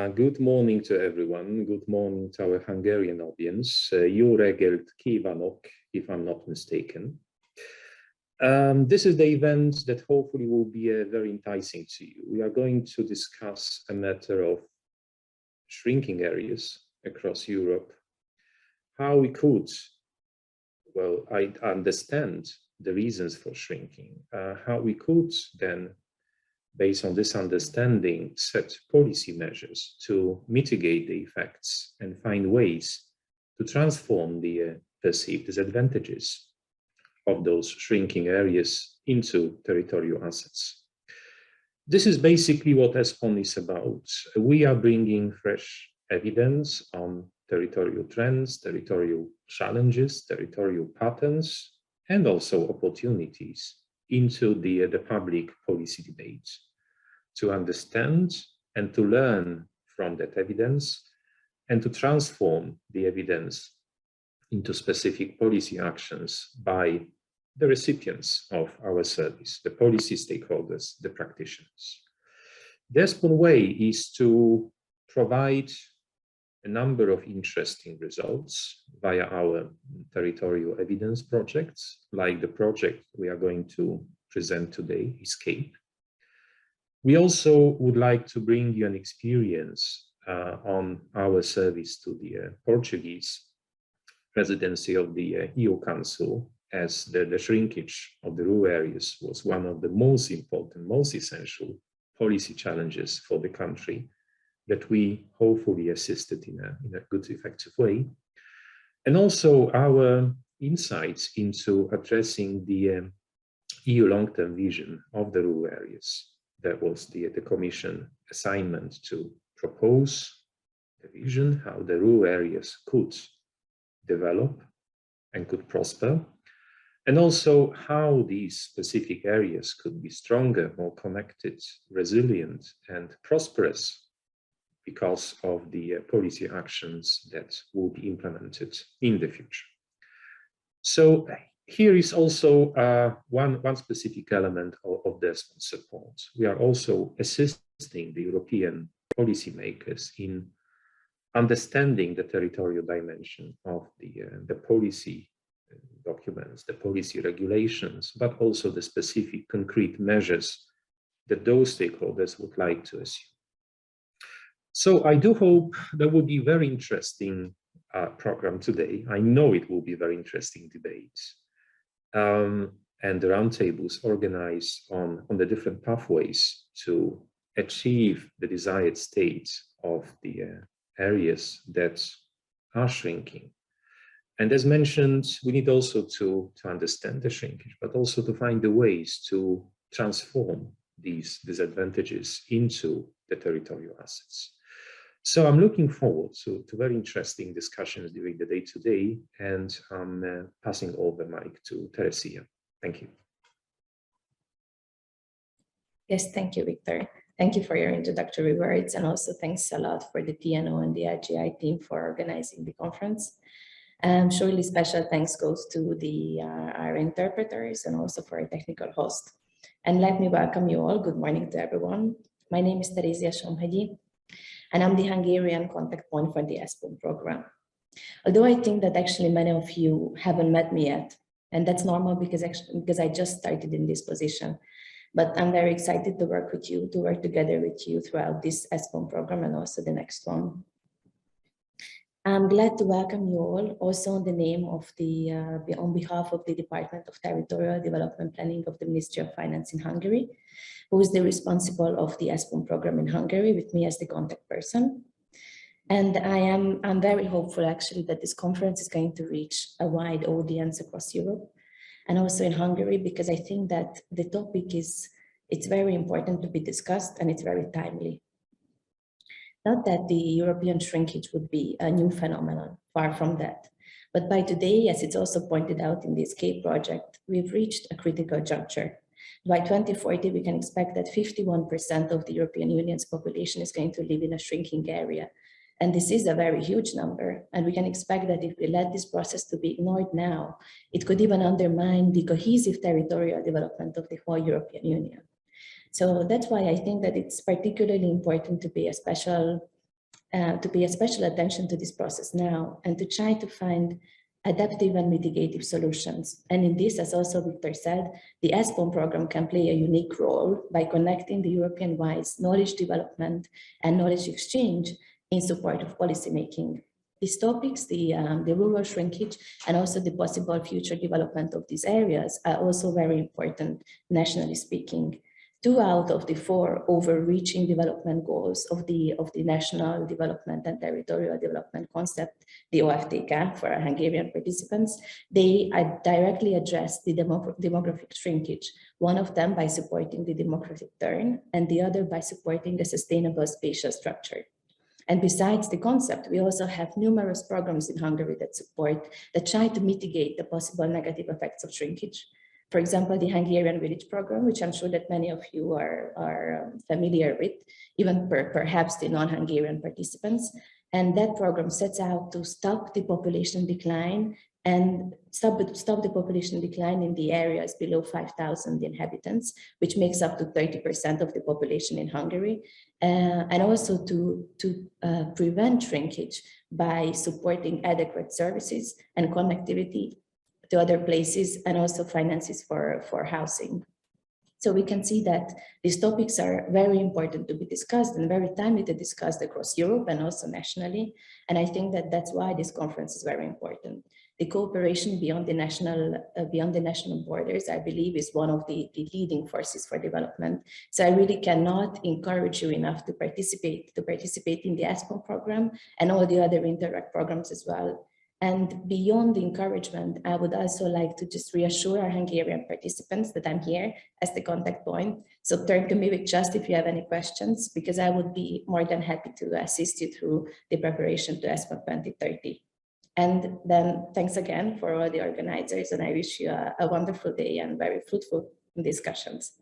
Good morning to everyone. Good morning to our Hungarian audience. Jó reggelt kívánok, if I'm not mistaken. This is the event that hopefully will be very enticing to you. We are going to discuss a matter of shrinking areas across Europe, how we could, well, I understand the reasons for shrinking, how we could then, based on this understanding, set policy measures to mitigate the effects and find ways to transform the perceived disadvantages of those shrinking areas into territorial assets. This is basically what ESPON is about. We are bringing fresh evidence on territorial trends, territorial challenges, territorial patterns, and also opportunities into the public policy debate to understand and to learn from that evidence and to transform the evidence into specific policy actions by the recipients of our service, the policy stakeholders, the practitioners. The ESPON way is to provide a number of interesting results via our territorial evidence projects, like the project we are going to present today, ESCAPE. We also would like to bring you an experience on our service to the Portuguese presidency of the EU Council, as the shrinkage of the rural areas was one of the most important, most essential policy challenges for the country that we hopefully assisted in a good, effective way. And also our insights into addressing the EU long-term vision of the rural areas. That was the Commission assignment to propose the vision, how the rural areas could develop and could prosper, and also how these specific areas could be stronger, more connected, resilient, and prosperous because of the policy actions that will be implemented in the future. So here is also one specific element of the ESPON support. We are also assisting the European policymakers in understanding the territorial dimension of the policy documents, the policy regulations, but also the specific concrete measures that those stakeholders would like to assume. So I do hope there will be very interesting program today. I know it will be very interesting debate. And the roundtables organized on the different pathways to achieve the desired state of the areas that are shrinking. And as mentioned, we need also to understand the shrinkage, but also to find the ways to transform these disadvantages into the territorial assets. So I'm looking forward to very interesting discussions during the day today, and I'm passing over the mic to Terézia. Thank you. Yes, thank you, Wiktor. Thank you for your introductory words, and also thanks a lot for the TNO and the IGI team for organizing the conference. Surely special thanks goes to our interpreters and also for our technical host. And let me welcome you all. Good morning to everyone. My name is Terézia Somhegyi, and I'm the Hungarian contact point for the ESPON program. Although I think that actually many of you haven't met me yet, and that's normal because I just started in this position. But I'm very excited to work with you, to work together with you throughout this ESPON program and also the next one. I'm glad to welcome you all, also on the name of on behalf of the Department of Territorial Development Planning of the Ministry of Finance in Hungary, who is the responsible of the ESPON program in Hungary, with me as the contact person. And I'm very hopeful actually that this conference is going to reach a wide audience across Europe and also in Hungary, because I think that the topic it's very important to be discussed and it's very timely. Not that the European shrinkage would be a new phenomenon, far from that. But by today, as it's also pointed out in the ESCAPE project, we've reached a critical juncture. By 2040, we can expect that 51% of the European Union's population is going to live in a shrinking area. And this is a very huge number. And we can expect that if we let this process to be ignored now, it could even undermine the cohesive territorial development of the whole European Union. So that's why I think that it's particularly important to pay a special to pay a special attention to this process now and to try to find adaptive and mitigative solutions. And in this, as also Wiktor said, the ESPON program can play a unique role by connecting the European-wide knowledge development and knowledge exchange in support of policymaking. These topics, the rural shrinkage and also the possible future development of these areas are also very important, nationally speaking. 2 out of the 4 overreaching development goals of the National Development and Territorial Development Concept, the OFTK for our Hungarian participants, they are directly address the demographic shrinkage, one of them by supporting the demographic turn and the other by supporting a sustainable spatial structure. And besides the concept, we also have numerous programs in Hungary that try to mitigate the possible negative effects of shrinkage. For example, the Hungarian Village Program, which I'm sure that many of you are familiar with, even perhaps the non-Hungarian participants. And that program sets out to stop the population decline and stop the population decline in the areas below 5,000 inhabitants, which makes up to 30% of the population in Hungary, and also to prevent shrinkage by supporting adequate services and connectivity to other places and also finances for housing. So we can see that these topics are very important to be discussed and very timely to discuss across Europe and also nationally. And I think that that's why this conference is very important. The cooperation beyond the national borders, I believe, is one of the leading forces for development. So I really cannot encourage you enough to participate in the ESPON program and all the other Interact programs as well. And beyond the encouragement, I would also like to just reassure our Hungarian participants that I'm here as the contact point. So turn to me with just if you have any questions, because I would be more than happy to assist you through the preparation to ESPON 2030. And then thanks again for all the organizers, and I wish you a wonderful day and very fruitful discussions.